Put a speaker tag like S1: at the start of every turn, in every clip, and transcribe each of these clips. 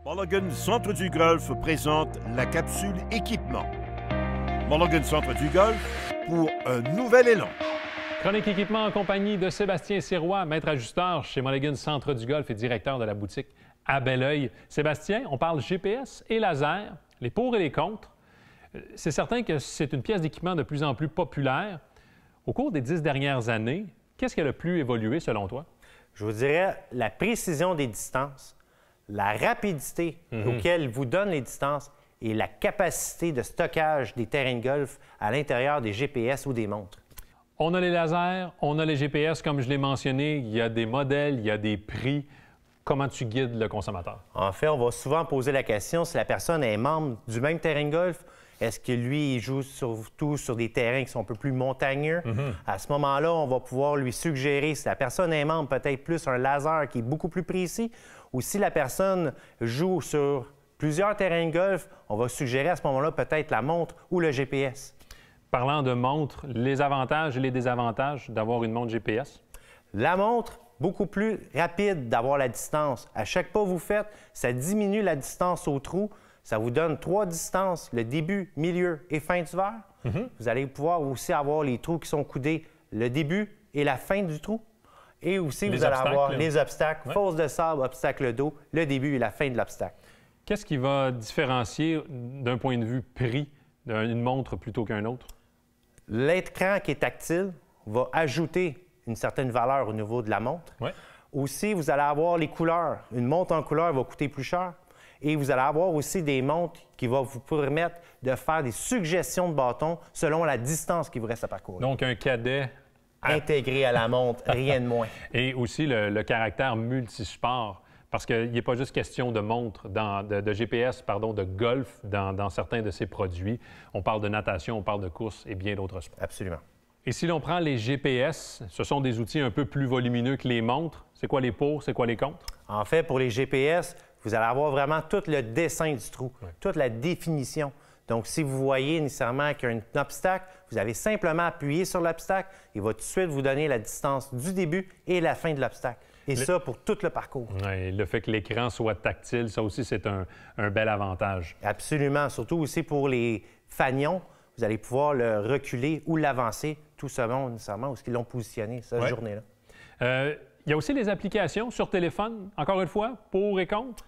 S1: Mulligan Centre du Golf présente la capsule équipement. Mulligan Centre du Golf pour un nouvel élan.
S2: Chronique équipement en compagnie de Sébastien Sirois, maître ajusteur chez Mulligan Centre du Golf et directeur de la boutique à Belleuil. Sébastien, on parle GPS et laser, les pour et les contre. C'est certain que c'est une pièce d'équipement de plus en plus populaire. Au cours des 10 dernières années, qu'est-ce qui a le plus évolué selon toi?
S3: Je vous dirais la précision des distances, la rapidité auquel vous donne les distances et la capacité de stockage des terrains de golf à l'intérieur des GPS ou des montres.
S2: On a les lasers, on a les GPS, comme je l'ai mentionné, il y a des modèles, il y a des prix. Comment tu guides le consommateur?
S3: En fait, on va souvent poser la question si la personne est membre du même terrain de golf. Est-ce que lui, il joue surtout sur des terrains qui sont un peu plus montagneux? À ce moment-là, on va pouvoir lui suggérer, si la personne est membre, peut-être plus un laser qui est beaucoup plus précis, ou si la personne joue sur plusieurs terrains de golf, on va suggérer à ce moment-là peut-être la montre ou le GPS.
S2: Parlant de montre, les avantages et les désavantages d'avoir une montre GPS?
S3: La montre, beaucoup plus rapide d'avoir la distance. À chaque pas que vous faites, ça diminue la distance au trou. Ça vous donne 3 distances, le début, milieu et fin du verre. Vous allez pouvoir aussi avoir les trous qui sont coudés, le début et la fin du trou. Et aussi, vous allez avoir les obstacles, fosse de sable, obstacle d'eau, le début et la fin de l'obstacle.
S2: Qu'est-ce qui va différencier d'un point de vue prix d'une montre plutôt qu'un autre?
S3: L'écran qui est tactile va ajouter une certaine valeur au niveau de la montre. Aussi, vous allez avoir les couleurs. Une montre en couleur va coûter plus cher. Et vous allez avoir aussi des montres qui vont vous permettre de faire des suggestions de bâtons selon la distance qu'il vous reste à parcourir.
S2: Donc, un cadet
S3: intégré à la montre, rien de moins.
S2: Et aussi le caractère multisport, parce qu'il n'est pas juste question de montre, de GPS, pardon, de golf dans certains de ces produits. On parle de natation, on parle de course et bien d'autres sports.
S3: Absolument.
S2: Et si l'on prend les GPS, ce sont des outils un peu plus volumineux que les montres. C'est quoi les pour, c'est quoi les contre?
S3: En fait, pour les GPS, vous allez avoir vraiment tout le dessin du trou, toute la définition. Donc, si vous voyez nécessairement qu'il y a un obstacle, vous avez simplement appuyé sur l'obstacle. Il va tout de suite vous donner la distance du début et la fin de l'obstacle. Et ça, pour tout le parcours.
S2: Oui, le fait que l'écran soit tactile, ça aussi, c'est un bel avantage.
S3: Absolument. Surtout aussi pour les fanions, vous allez pouvoir le reculer ou l'avancer, tout selon nécessairement où ils l'ont positionné cette journée-là.
S2: Il y a aussi les applications sur téléphone, encore une fois, pour et contre?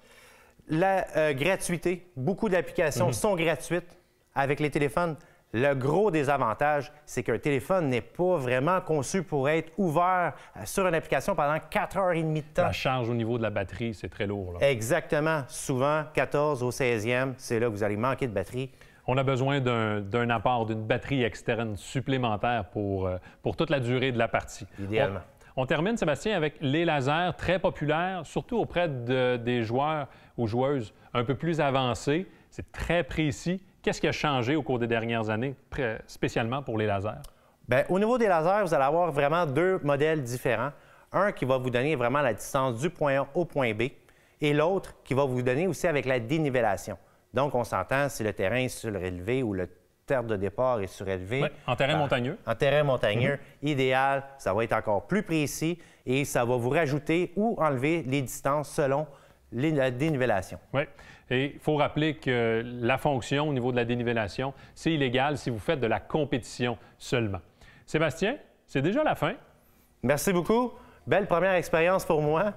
S3: La gratuité. Beaucoup d'applications sont gratuites avec les téléphones. Le gros désavantage, c'est qu'un téléphone n'est pas vraiment conçu pour être ouvert sur une application pendant 4h30 de temps.
S2: La charge au niveau de la batterie, c'est très lourd. Là.
S3: Exactement. Souvent, 14 au 16e, c'est là que vous allez manquer de batterie.
S2: On a besoin d'un apport, d'une batterie externe supplémentaire pour toute la durée de la partie.
S3: Idéalement.
S2: On termine, Sébastien, avec les lasers, très populaires, surtout auprès des joueurs ou joueuses un peu plus avancés. C'est très précis. Qu'est-ce qui a changé au cours des dernières années, spécialement pour les lasers?
S3: Bien, au niveau des lasers, vous allez avoir vraiment 2 modèles différents. Un qui va vous donner vraiment la distance du point A au point B et l'autre qui va vous donner aussi avec la dénivellation. Donc, on s'entend si le terrain est surélevé ou le terre de départ est surélevé.
S2: Oui, en terrain montagneux.
S3: En terrain montagneux, idéal, ça va être encore plus précis et ça va vous rajouter ou enlever les distances selon la dénivellation.
S2: Oui, et il faut rappeler que la fonction au niveau de la dénivellation, c'est illégal si vous faites de la compétition seulement. Sébastien, c'est déjà la fin.
S3: Merci beaucoup. Belle première expérience pour moi.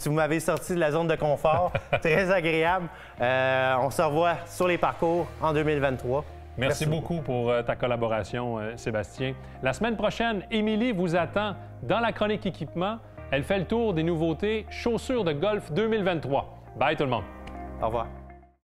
S3: Tu m'avais sorti de la zone de confort. Très agréable. On se revoit sur les parcours en 2023.
S2: Merci beaucoup pour ta collaboration, Sébastien. La semaine prochaine, Émilie vous attend dans la chronique équipement. Elle fait le tour des nouveautés chaussures de golf 2023. Bye tout le monde.
S3: Au revoir.